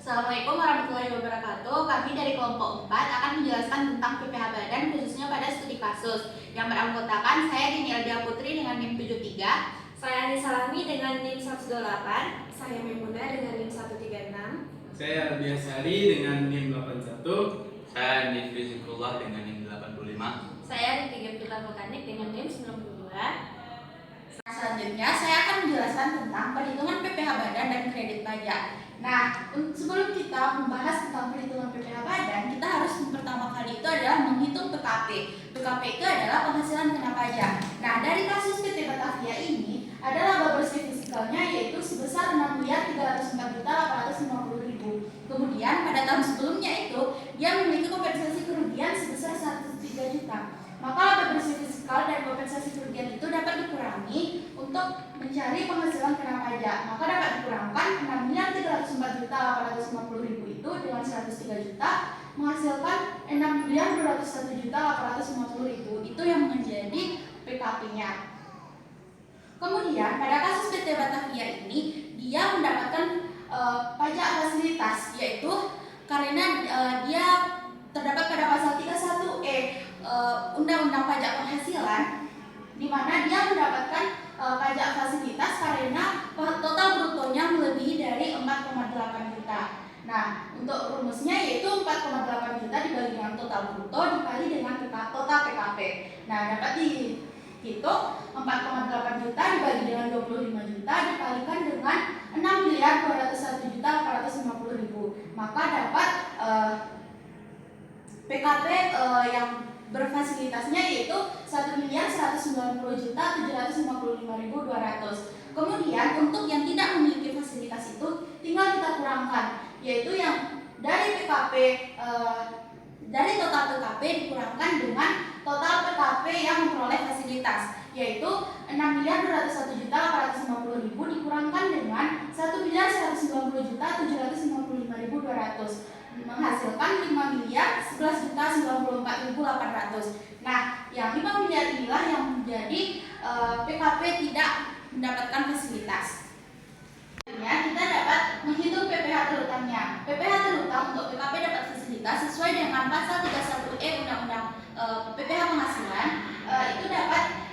Assalamualaikum warahmatullahi wabarakatuh. Kami dari kelompok 4 akan menjelaskan tentang PPh Badan khususnya pada studi kasus yang beranggotakan saya Dini Eldia Putri dengan NIM 73, saya Ani Salami dengan NIM 128, saya Memuna dengan NIM 136, saya Albiasari dengan NIM 81, saya Andi Fizikullah dengan NIM 85, saya Riki Gepita Vulkanik dengan NIM 92. Selanjutnya saya akan menjelaskan tentang perhitungan PPh Badan dan kredit pajak. Nah, sebelum kita membahas tentang perhitungan PPh Badan, kita harus pertama kali itu adalah menghitung PKP. PKP itu adalah penghasilan kena pajak. Nah, dari kasus PT Batavia ini ada laba bersih fiskalnya yaitu sebesar 6.304.850.000. Kemudian pada tahun sebelumnya itu dia memiliki kompensasi kerugian sebesar 103 juta. Maka laba bersih fiskal dan kompensasi kerugian itu dapat dikurangi untuk mencari penghasilan kena pajak. Maka dapat dikurangkan 6.304.850.000 itu dengan 103 juta menghasilkan 6.201.850.000. Itu yang menjadi PKP-nya. Kemudian pada kasus PT Batavia ini dia mendapatkan pajak fasilitas, yaitu karena dia terdapat pada pasal 31E Undang-Undang Pajak Penghasilan, di mana dia mendapatkan pajak fasilitas karena total brutonya melebihi dari 4,8 juta. Nah, untuk rumusnya yaitu 4,8 juta dibagi dengan total bruto dikali dengan total PKP. Nah, dapat dihitung 4,8 juta dibagi dengan 25 juta dikalikan dengan 6.201.850.000. Maka dapat PKP yang berfasilitasnya yaitu 1.190.755.200. Kemudian untuk yang tidak memiliki fasilitas itu tinggal kita kurangkan, yaitu yang dari PKP dari total PKP dikurangkan dengan total PKP yang memperoleh fasilitas, yaitu 6.201.850.000 dikurangkan dengan 1.190.755.200 menghasilkan 5.011.094.800. Nah, yang 5 miliar inilah yang menjadi PKP tidak mendapatkan fasilitas. Kita dapat menghitung PPh terhutangnya. PPh terhutang untuk PKP dapat fasilitas sesuai dengan pasal 31E Undang-Undang PPh Penghasilan itu dapat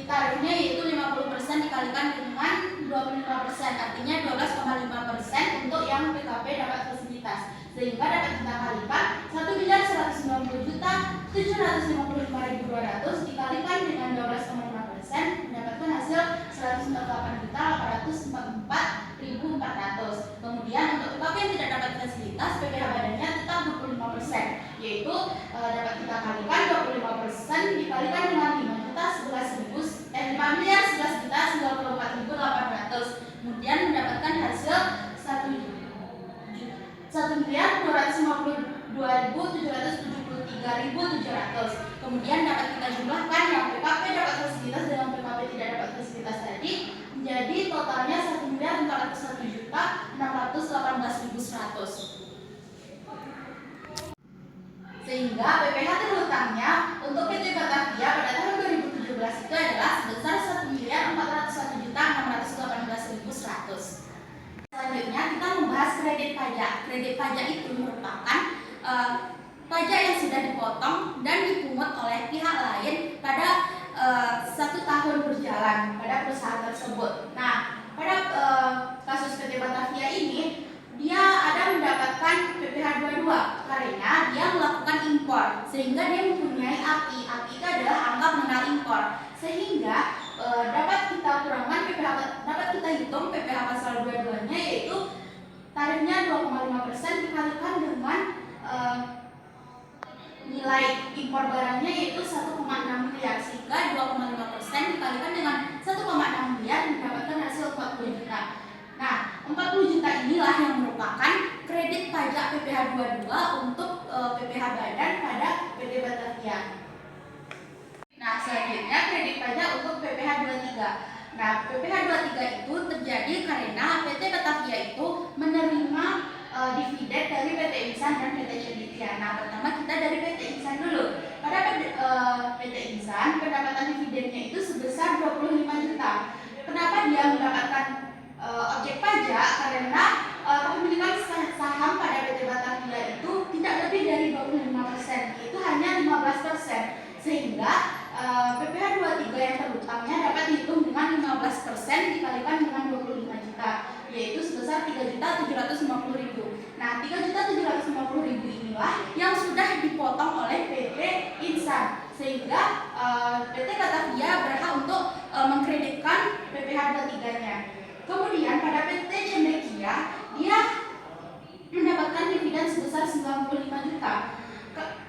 tarifnya yaitu 50% dikalikan dengan 25%, artinya 12,5% untuk yang PKP dapat fasilitas, sehingga dapat kita kalikan 1.190.755.200 dikalikan dengan 12,5% mendapatkan hasil 148.844.400. Kemudian untuk PKP yang tidak dapat fasilitas, PPh badannya tetap 25%, yaitu dapat kita kalikan 25% dikalikan dengan 5.011.954.800, kemudian mendapatkan hasil 1.252.773.700. Kemudian dapat kita jumlahkan yang PKP dapat fasilitas dengan PKP tidak dapat fasilitas tadi menjadi totalnya 1.401.618.100. Sehingga PPh terhutangnya untuk PT Batavia pada tahun 2017 itu adalah sebesar 1.401.618.100. Selanjutnya kita membahas kredit pajak. Kredit pajak itu merupakan pajak yang sudah dipotong dan dipungut oleh pihak lain pada 1 tahun berjalan pada perusahaan tersebut. Nah, pada kasus PT Batavia ini dia ada mendapatkan PPh 22 karena dia melakukan impor, sehingga dia mempunyai API. API itu adalah angka pengenal impor, sehingga dapat kita kurangkan PPh, dapat kita hitung PPh pasal 22-nya yaitu tarifnya 2,5% dikalikan dengan nilai impor barangnya yaitu 1,6 miliar, sehingga 2,5% dikalikan dengan 1,6 miliar mendapatkan hasil 40 juta. Nah, 40 juta inilah yang merupakan kredit pajak PPh 22 untuk PPh badan pada PT Batavia. Nah, selanjutnya kredit pajak untuk PPh 23. Nah, PPh 23 itu terjadi karena PT Batavia itu menerima dividen dari PT Insan dan PT Cendekia. Nah, pertama kita dari PT Insan dulu. Pada PT Insan pendapatan dividennya itu sebesar 25 juta. Kenapa dia mendapatkan objek pajak? Karena kepemilikan sebesar 3.750.000. Nah, 3.750.000 inilah yang sudah dipotong oleh PT Insan, sehingga PT Batavia berhak untuk mengkreditkan PPh 23-nya. Kemudian pada PT Cendekia dia mendapatkan dividen sebesar 95 juta.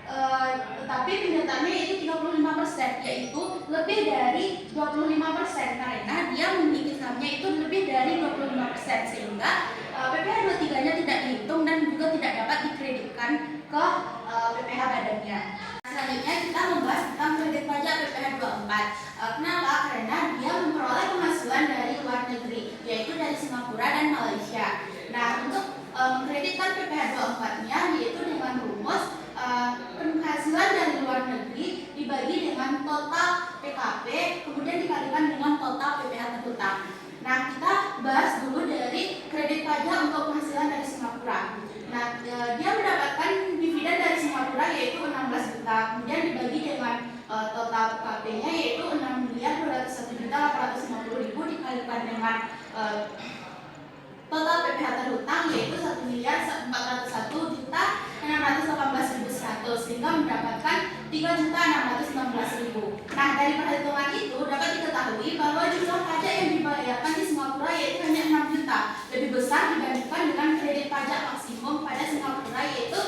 Tetapi kenyataannya itu 35%, yaitu lebih dari 25%, karena dia memiliki sahamnya itu lebih dari 25%, sehingga PPh 23-nya tidak dihitung dan juga tidak dapat dikreditkan ke PPh badannya. Selanjutnya kita membahas tentang kredit pajak PPh 24. Kenapa? Karena dia memperoleh penghasilan dari luar negeri, yaitu dari Singapura dan Malaysia. Nah, untuk mengkreditkan PPh 24-nya yaitu dengan rumus penghasilan dari luar negeri dibagi dengan total PKP kemudian dikalikan dengan total PPh terhutang. Nah, kita bahas dulu dari kredit pajak untuk penghasilan dari Singapura. Nah, dia mendapatkan dividen dari Singapura yaitu 16 juta, kemudian dibagi dengan total PKP-nya yaitu 6.201.850.000 dikalikan dengan total PPh terhutang yaitu 1.401.618.100 sehingga mendapatkan 3.616.000. Nah, dari perhitungan itu dapat diketahui bahwa jumlah pajak yang dibayarkan di Singapura yaitu hanya 6 juta, lebih besar dibandingkan dengan kredit pajak maksimum pada Singapura yaitu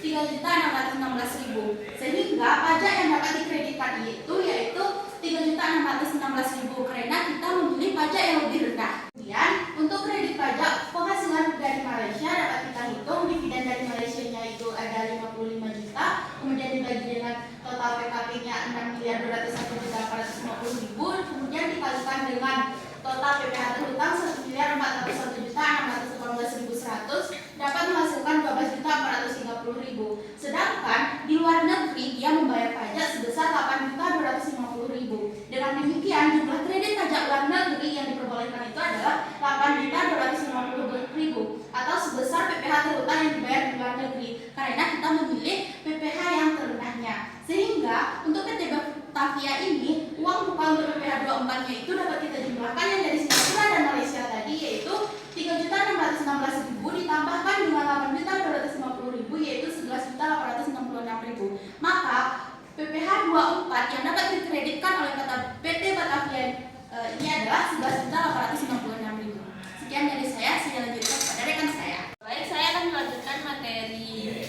3.616.000. Sehingga pajak yang dapat dikreditkan itu yaitu 3.616.000 karena kita memilih pajak yang lebih rendah. Kemudian untuk kredit pajak penghasilan dari Malaysia dapat kita hitung dividen dari Malaysia-nya itu ada 55 juta, kemudian dibagi dengan total PKP-nya 6.201.850.000, kemudian dikalikan dengan total PPh terhutang 1.401.618.100 dapat menghasilkan 12.430.000. Sedangkan di luar negeri dia membayar pajak sebesar 8.250.000. Dengan demikian jumlah kredit pajak luar negeri yang diperbolehkan itu adalah 8.250.000 atau sebesar PPh terhutang yang dibayar di luar negeri karena kita memilih PPh yang terendahnya. Sehingga untuk PT Batavia ini uang muka untuk PPh 24-nya itu dapat kita jumlahkan yang dari Singapura dan Malaysia tadi yaitu 3.616.000 ditambahkan dengan 8.250.000 yaitu 11.866.000. Maka PPh 24 yang dapat dikreditkan oleh PT Batavia ini adalah 11.866.000. Sekian dari saya lanjutkan kepada rekan saya. Baik, saya akan melanjutkan materi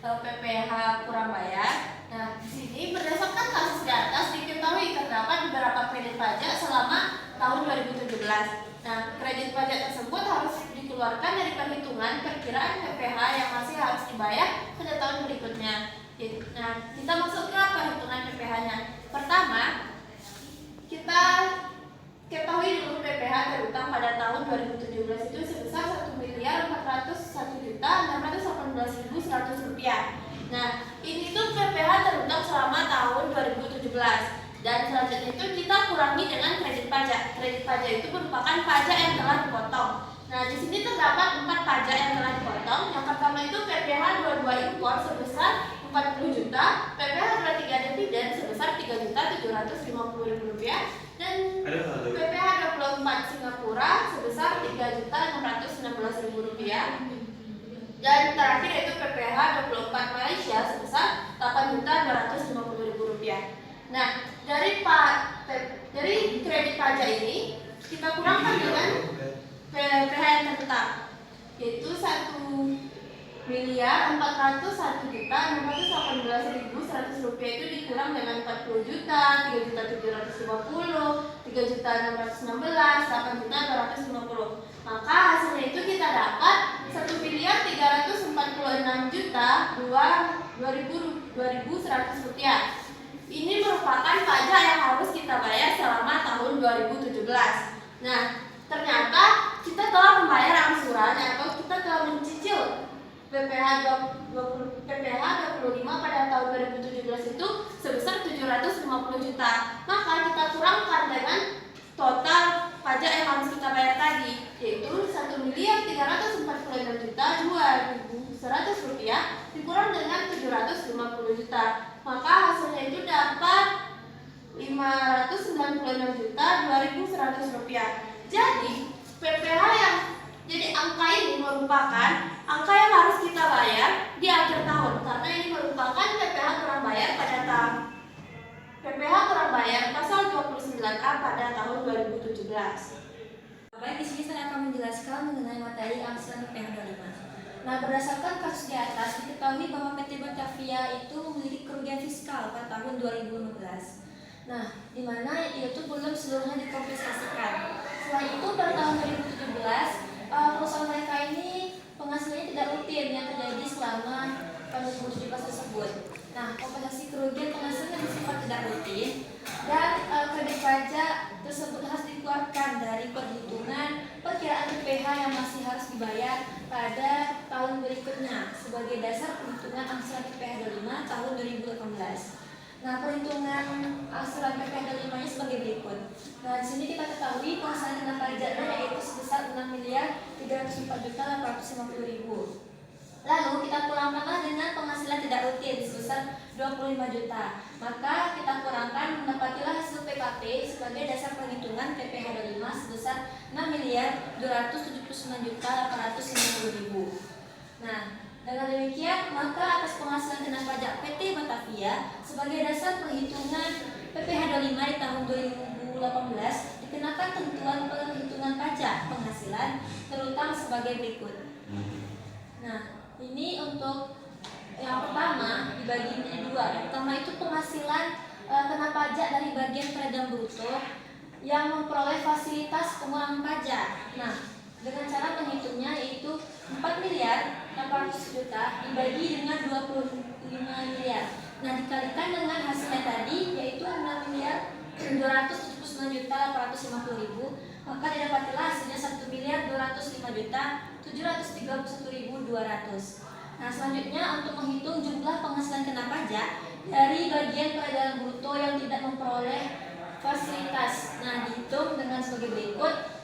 PPh kurang bayar. Nah, di sini berdasarkan kasus di atas diketahui terdapat beberapa kredit pajak selama tahun 2017. Nah, kredit pajak tersebut harus dikeluarkan dari perhitungan perkiraan PPh yang masih harus dibayar pada tahun berikutnya. Nah, kita masuk ke perhitungan PPh-nya. Pertama, kita ketahui dulu PPh terhutang pada tahun 2017 itu sebesar 1.401.618.100 rupiah. Nah, ini tuh PPh terhutang selama tahun 2017. Dan selanjutnya itu kita kurangi dengan kredit pajak. Kredit pajak itu merupakan pajak yang telah dipotong. Nah, di sini terdapat 4 pajak yang telah dipotong. Yang pertama itu PPh 22 impor sebesar 40 juta, PPh 23 dividen sebesar 3.750.000 rupiah, dan PPh 24 Singapura sebesar 3.616.000 rupiah. Dan terakhir yaitu PPh 24 Malaysia sebesar 8.250.000 rupiah. Nah, dari kredit pajak ini kita kurangkan dengan PPh yang tertetap yaitu 1.401.618.100 rupiah itu dikurang dengan 40 juta, 3.750, 3.616, 8.250. Maka hasilnya itu kita dapat 1.346.200.200 rupiah. Ini merupakan pajak yang harus kita bayar selama tahun 2017. Nah, ternyata kita telah membayar angsuran atau kita telah mencicil PPh 25 pada tahun 2017 itu sebesar 750 juta. Maka kita kurangkan dengan total pajak yang harus kita bayar tadi yaitu 1.346.200.100 rupiah dikurang dengan 750 juta. Maka hasilnya itu dapat 596.200.100 rupiah. Jadi PPh yang Jadi angka ini merupakan angka yang harus kita bayar di akhir tahun karena ini merupakan PPh kurang bayar pada tahun PPh kurang bayar pasal 29A pada tahun 2017. Baik, di sini saya akan menjelaskan mengenai materi angsuran PPh 25. Nah, berdasarkan kasus di atas, diketahui bahwa PT Batavia itu memiliki kerugian fiskal pada tahun 2015. Nah, di mana itu belum seluruhnya dikompensasikan. Selain itu, pada tahun 2017, perusahaan mereka ini penghasilannya tidak rutin yang terjadi selama tahun 2017 tersebut. Nah, kompensasi kerugian penghasilan yang bersifat tidak rutin dan kredit pajak tersebut harus dikeluarkan dari perhitungan perkiraan PPh yang masih harus dibayar pada tahun berikutnya sebagai dasar perhitungan angsuran PPh 25 tahun 2018. Nah, perhitungan angsuran PPh 25 nya sebagai berikut. Nah, di sini kita ketahui penghasilan kena pajaknya yaitu sebesar 6.304.850.000. Lalu kita kurangkanlah dengan penghasilan tidak rutin sebesar 25 juta. Maka kita kurangkan mendapatilah hasil PKP sebagai dasar perhitungan PPh 25 sebesar 6.279.850.000. Nah, dengan demikian maka atas penghasilan kena pajak PT Batavia sebagai dasar perhitungan PPh 25 di tahun 2018 dikenakan tentuan perhitungan pajak penghasilan terutang sebagai berikut. Nah, ini untuk yang pertama dibagi menjadi dua. Yang pertama itu penghasilan kena pajak dari bagian pedagang bruto yang memperoleh fasilitas pengurangan pajak. Nah, dengan cara menghitungnya yaitu 4.800.000.000 dibagi dengan 25 miliar. Nah, dikalikan dengan hasilnya tadi yaitu 6.279.850.000, maka didapatilah hasilnya 1.205.731.200. Nah, selanjutnya untuk menghitung jumlah penghasilan kena pajak dari bagian pedagang bruto yang tidak memperoleh fasilitas. Nah, dihitung dengan sebagai berikut.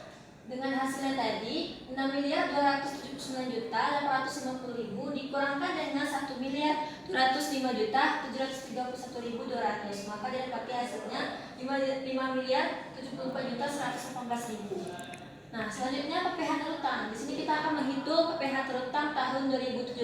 Dengan hasilnya tadi 6.279.850.000 dikurangkan dengan 1.205.731.200, maka didapati hasilnya 5.074.118.000. Nah, selanjutnya PPh terutang. Di sini kita akan menghitung PPh terutang tahun 2017.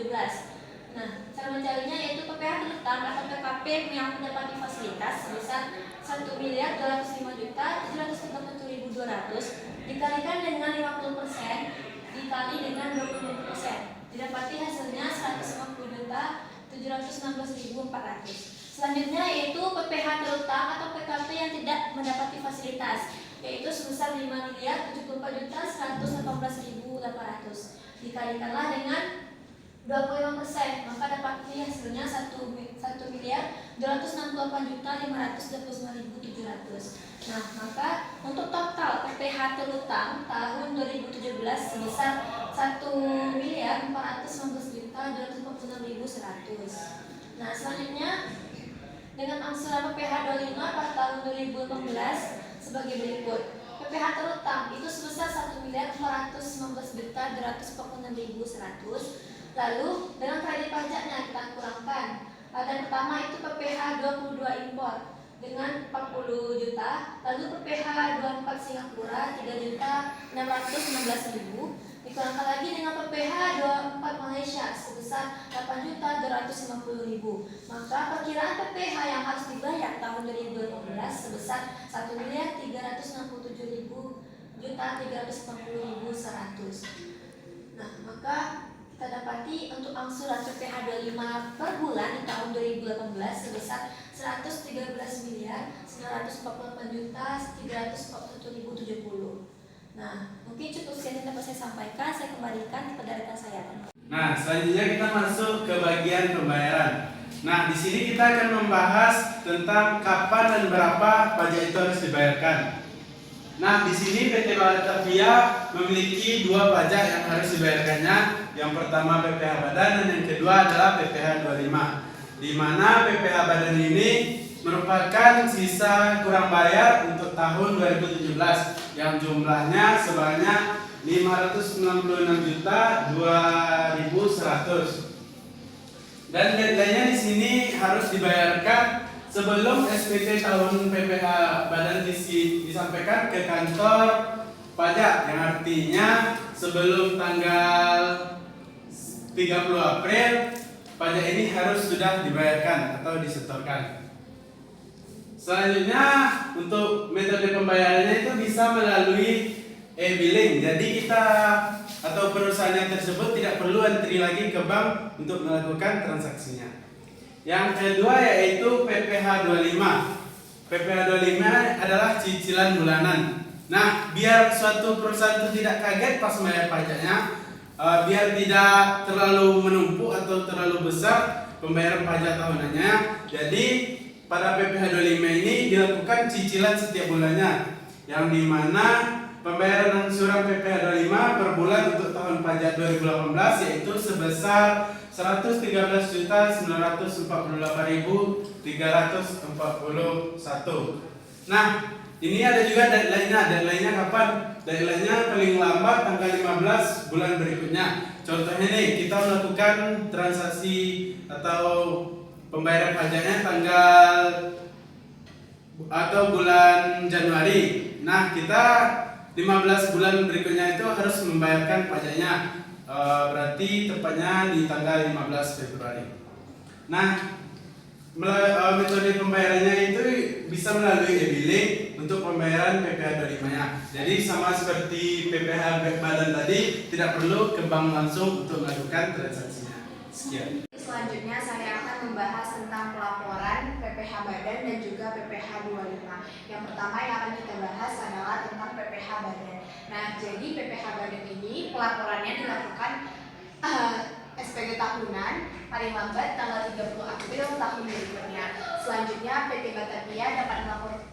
Nah, cara mencarinya yaitu PPh terutang atau PKP yang mendapati fasilitas sebesar 1.205.731.200 dikalikan dengan 50% dikali dengan 25%. Didapati hasilnya 150.716.400. Selanjutnya yaitu PPh terutang atau PKP yang tidak mendapati fasilitas yaitu sebesar 5.074.118.800. Dikalikanlah dengan 25%, maka dapat hasilnya 1.268.529.700. Nah, maka untuk total PPh terutang tahun 2017 sebesar 1.419.246.100. Nah, selanjutnya dengan angsuran PPh 25 pada tahun 2018 sebagai berikut. PPh terutang itu sebesar 1.419.246.100. Lalu dengan kredit pajaknya kita kurangkan. Ada pertama itu PPh 22 impor dengan 40 juta, lalu PPh 24 Singapura 3.616.000, dikurangkan lagi dengan PPh 24 Malaysia sebesar 8.250.000. Maka perkiraan PPh yang harus dibayar tahun 2015 sebesar 1.367.340.100. Nah, maka kita dapati untuk angsuran PPh 25 per bulan di tahun 2018 sebesar 113.948.341.070. Nah, mungkin cukup sekian yang dapat saya sampaikan. Saya kembalikan kepada rekan saya. Nah, selanjutnya kita masuk ke bagian pembayaran. Nah, di sini kita akan membahas tentang kapan dan berapa pajak itu harus dibayarkan. Nah, di sini PT Batavia memiliki dua pajak yang harus dibayarkannya. Yang pertama PPh badan dan yang kedua adalah PPh 25. Di mana PPh badan ini merupakan sisa kurang bayar untuk tahun 2017 yang jumlahnya sebanyak 596.200. Dan deadline-nya di sini harus dibayarkan sebelum SPT tahun PPh badan disampaikan ke kantor pajak, yang artinya sebelum tanggal 30 April pajak ini harus sudah dibayarkan atau disetorkan. Selanjutnya untuk metode pembayarannya itu bisa melalui e-billing. Jadi kita atau perusahaan yang tersebut tidak perlu antri lagi ke bank untuk melakukan transaksinya. Yang kedua yaitu PPh 25. PPh 25 adalah cicilan bulanan. Nah, biar suatu perusahaan itu tidak kaget pas bayar pajaknya, biar tidak terlalu menumpuk atau terlalu besar pembayaran pajak tahunannya. Jadi pada PPh 25 ini dilakukan cicilan setiap bulannya, yang dimana pembayaran angsuran PPh 25 per bulan untuk tahun pajak 2018 yaitu sebesar 139.848.341. Nah, ini ada juga deadline-nya. Deadline-nya kapan? Deadline-nya paling lambat tanggal 15 bulan berikutnya. Contohnya nih, kita melakukan transaksi atau pembayaran pajaknya tanggal atau bulan Januari. Nah, kita 15 bulan berikutnya itu harus membayarkan pajaknya. Berarti tepatnya di tanggal 15 Februari. Nah, metode pembayarannya itu bisa melalui e-billing untuk pembayaran PPh 25-nya. Jadi sama seperti PPh badan tadi, tidak perlu ke bank langsung untuk melakukan transaksinya. Sekian. Selanjutnya saya akan membahas tentang pelaporan PPh badan dan juga PPh 25. Yang pertama yang akan kita bahas adalah tentang PPh badan. Nah, jadi PPh badan ini pelaporannya dilakukan SPG tahunan paling lambat tanggal 30 April tahun berikutnya. Selanjutnya PT Batavia dapat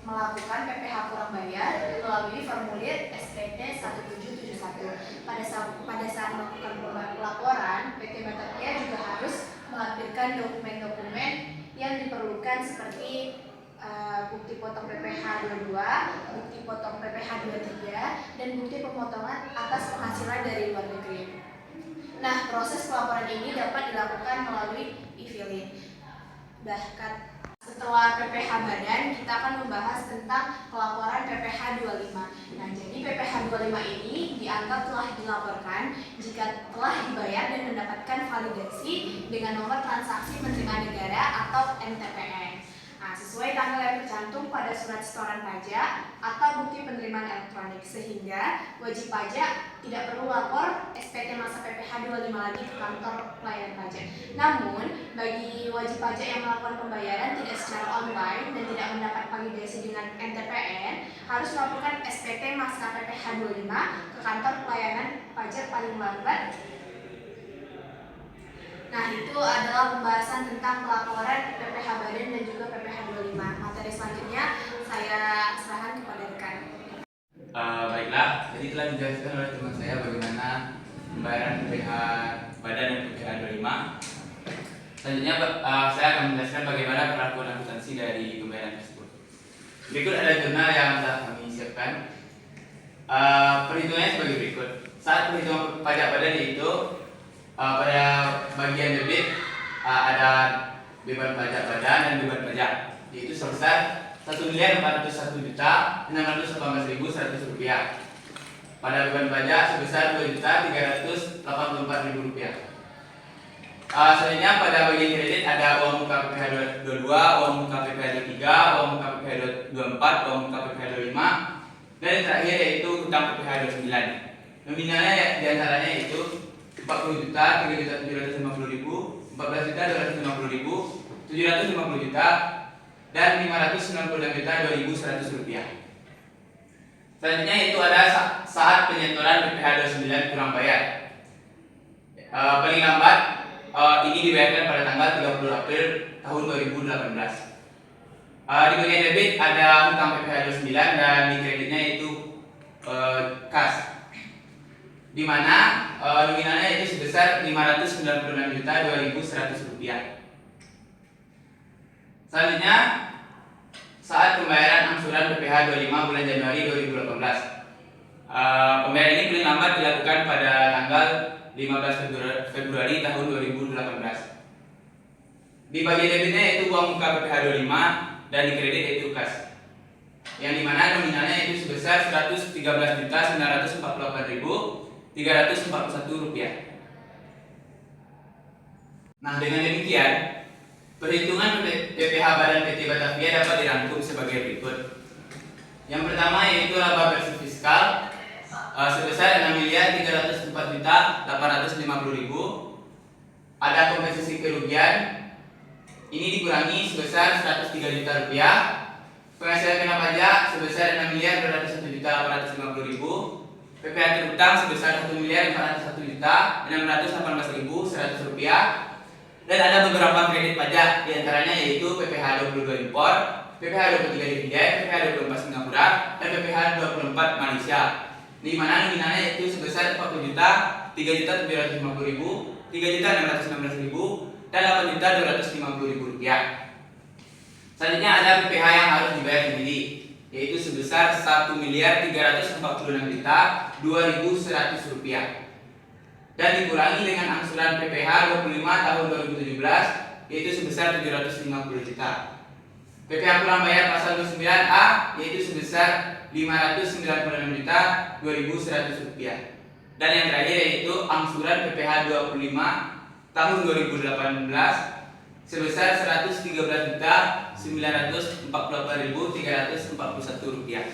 melakukan PPh kurang bayar melalui formulir SPT 1771. Pada saat melakukan pelaporan, PT Batavia juga harus melampirkan dokumen-dokumen yang diperlukan seperti bukti potong PPh 22, bukti potong PPh 23, dan bukti pemotongan atas penghasilan dari luar negeri. Nah, proses pelaporan ini dapat dilakukan melalui e-filing. Bahkan setelah PPh badan, kita akan membahas tentang pelaporan PPh 25. Nah, jadi PPh 25 ini dianggap telah dilaporkan jika telah dibayar dan mendapatkan validasi dengan nomor transaksi penerimaan negara atau MTPN. Nah, sesuai tanggal yang tercantum pada surat setoran pajak atau bukti penerimaan elektronik, sehingga wajib pajak tidak perlu lapor SPT masa PPh 25 lagi ke kantor pelayanan pajak. Namun, bagi wajib pajak yang melakukan pembayaran tidak secara online dan tidak mendapat validasi dengan MTPN, harus melakukan SPT masa PPh 25 ke kantor pelayanan pajak paling lambat. Nah, itu adalah pembahasan tentang pelaporan PPh badan dan juga PPh 25. Materi selanjutnya saya serahkan kepada rekan. Baiklah, jadi telah dijelaskan oleh teman saya bagaimana pembayaran PPh badan dan PPh 25. Selanjutnya saya akan menjelaskan bagaimana perlakuan akuntansi dari pembayaran tersebut. Berikut ada jurnal yang telah kami siapkan. Perhitungannya sebagai berikut. Saat perhitungan pajak badan itu pada bagian debit ada beban pajak badan dan beban pajak, yaitu sebesar Rp1.401.618.100. Pada beban pajak sebesar Rp2.384.000. Selanjutnya pada bagian kredit ada uang muka PPh 22, uang muka PPh 23, uang muka PPh 24, uang muka PPh 25, dan yang terakhir yaitu hutang PPh 29. Nominalnya diantaranya yaitu 40 juta, 3.750.000, 14 juta, 250.000, 750 juta, dan 596.2.100 rupiah. Selanjutnya itu ada saat penyetoran PPh 29 kurang bayar. Paling lambat ini dibayarkan pada tanggal 30 April tahun 2018. Di bagian debit ada hutang PPh 29 dan di kreditnya itu kas, di mana nominalnya itu sebesar Rp596.2.100. Selanjutnya saat pembayaran angsuran PPh 25 bulan Januari 2018. Pembayaran ini paling lambat dilakukan pada tanggal 15 Februari tahun 2018. Di bagian debitnya yaitu uang muka PPh 25 dan di kredit yaitu kas, yang dimana nominalnya itu sebesar Rp113.948.000, Rp341. Nah, dengan demikian, perhitungan PPh Badan PT Batavia dapat dirangkum sebagai berikut. Yang pertama yaitu laba bersih fiskal sebesar Rp6.304.850.000. Ada kompensasi kerugian, ini dikurangi sebesar Rp103 juta. Penghasilan kena pajak sebesar Rp6.201.850.000. PPh terutang sebesar Rp1.401.618.100 dan ada beberapa kredit pajak, diantaranya yaitu PPh 22 impor, PPh 23 dividen, PPh 24 Singapura, dan PPh 24 Malaysia, di mana nominalnya yaitu sebesar 40 juta, 3 juta 750 ribu, 3 juta 616 ribu, dan 8 juta 250 ribu rupiah. Selanjutnya ada PPh yang harus dibayar sendiri, yaitu sebesar 1.346.2.100 rupiah, dan dikurangi dengan angsuran PPh 25 tahun 2017, yaitu sebesar 750 juta. PPh kurang bayar pasal 29A yaitu sebesar 596 juta 2.100 rupiah. Dan yang terakhir yaitu angsuran PPh 25 tahun 2018 sebesar 113 juta 948.341 rupiah.